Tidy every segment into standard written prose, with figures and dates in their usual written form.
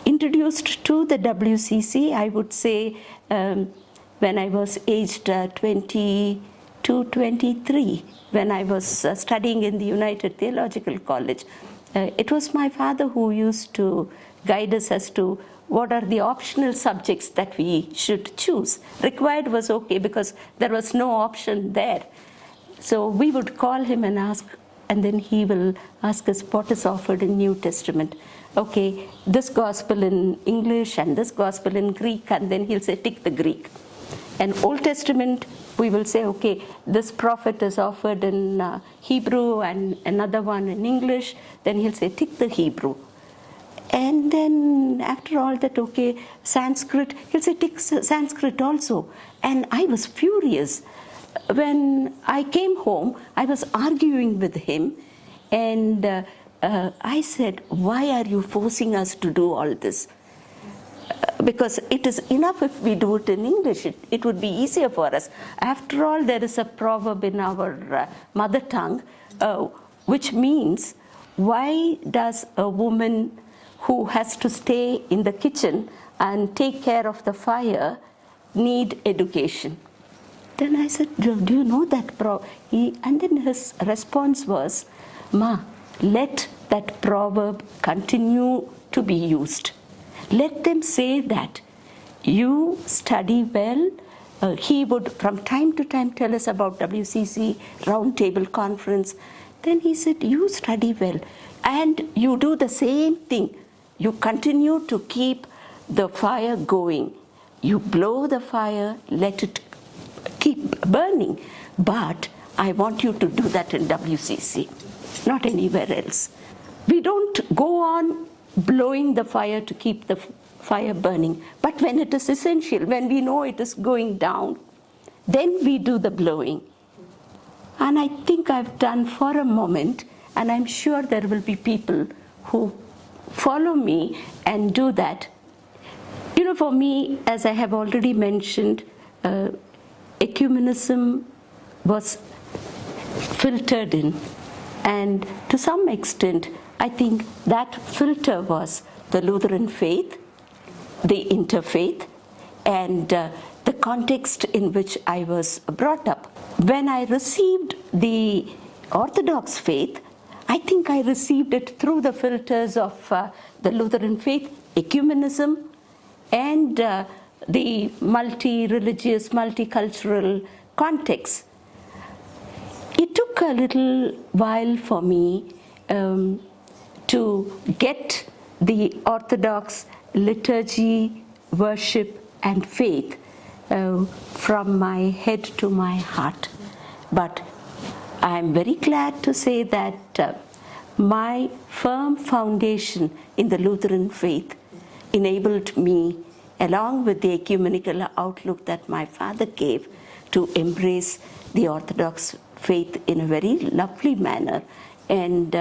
Introduced to the WCC, I would say, when I was aged 22, 23, when I was studying in the United Theological College. It was my father who used to guide us as to what are the optional subjects that we should choose. Required was okay because there was no option there. So we would call him and ask, and then he will ask us what is offered in New Testament. Okay, this gospel in English and this gospel in Greek, and then he'll say, tick the Greek. And Old Testament, we will say, okay, this prophet is offered in Hebrew and another one in English. Then he'll say, tick the Hebrew. And then after all that, okay, Sanskrit, he'll say, tick Sanskrit also. And I was furious. When I came home, I was arguing with him, and I said, why are you forcing us to do all this? Because it is enough if we do it in English. It would be easier for us. After all, there is a proverb in our mother tongue, which means, why does a woman who has to stay in the kitchen and take care of the fire need education? Then I said, do you know that proverb? And then his response was, Ma, let that proverb continue to be used. Let them say that you study well. He would from time to time tell us about WCC Roundtable Conference. Then he said, you study well and you do the same thing. You continue to keep the fire going. You blow the fire, let it keep burning. But I want you to do that in WCC, not anywhere else. We don't go on blowing the fire to keep the fire burning. But when it is essential, when we know it is going down, then we do the blowing. And I think I've done for a moment, and I'm sure there will be people who follow me and do that. You know, for me, as I have already mentioned, ecumenism was filtered in. And to some extent, I think that filter was the Lutheran faith, the interfaith, and the context in which I was brought up. When I received the Orthodox faith, I think I received it through the filters of the Lutheran faith, ecumenism, and the multi-religious, multicultural context. It took a little while for me to get the Orthodox liturgy, worship, and faith from my head to my heart. But I'm very glad to say that my firm foundation in the Lutheran faith enabled me, along with the ecumenical outlook that my father gave, to embrace the Orthodox faith in a very lovely manner. And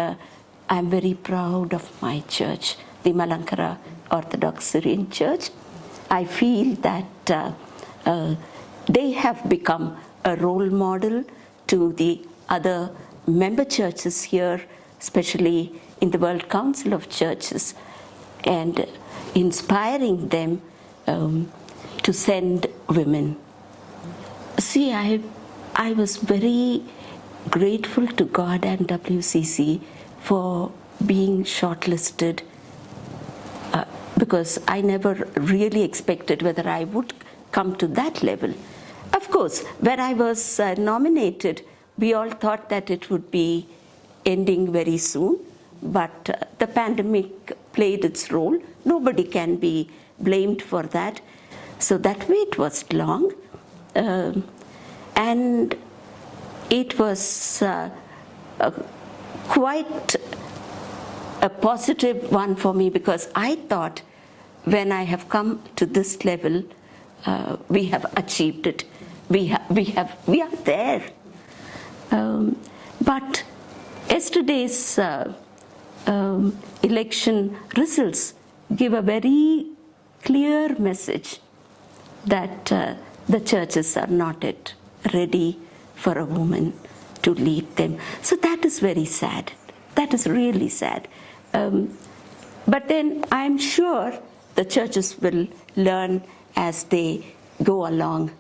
I'm very proud of my church, the Malankara Orthodox Syrian Church. I feel that they have become a role model to the other member churches here, especially in the World Council of Churches, and inspiring them to send women. See, I was very grateful to God and WCC for being shortlisted, because I never really expected whether I would come to that level. Of course, when I was nominated, we all thought that it would be ending very soon, but the pandemic played its role. Nobody can be blamed for that. So that wait was long, and it was quite a positive one for me, because I thought when I have come to this level, we have achieved it. We are there. But yesterday's election results give a very clear message that the churches are not yet ready for a woman to lead them. So that is very sad. That is really sad. But then I'm sure the churches will learn as they go along.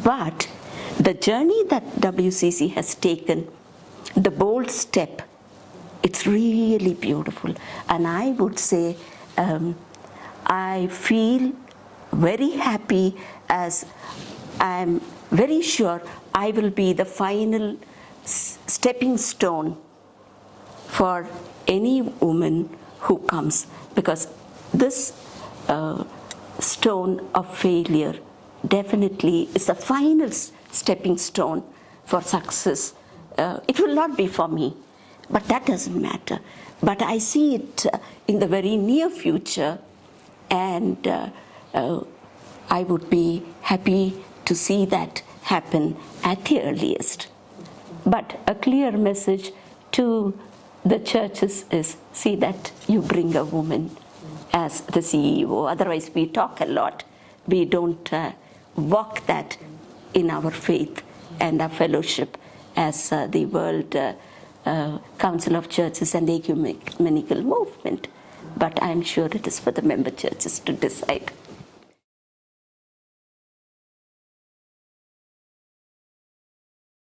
But the journey that WCC has taken, the bold step, it's really beautiful. And I would say I feel very happy, as I'm very sure I will be the final stepping stone for any woman who comes, because this stone of failure definitely is the final stepping stone for success. It will not be for me, but that doesn't matter. But I see it in the very near future, and I would be happy to see that happen at the earliest. But a clear message to the churches is, see that you bring a woman as the CEO. Otherwise, we talk a lot. We don't walk that in our faith and our fellowship as the World Council of Churches and Ecumenical Movement. But I'm sure it is for the member churches to decide.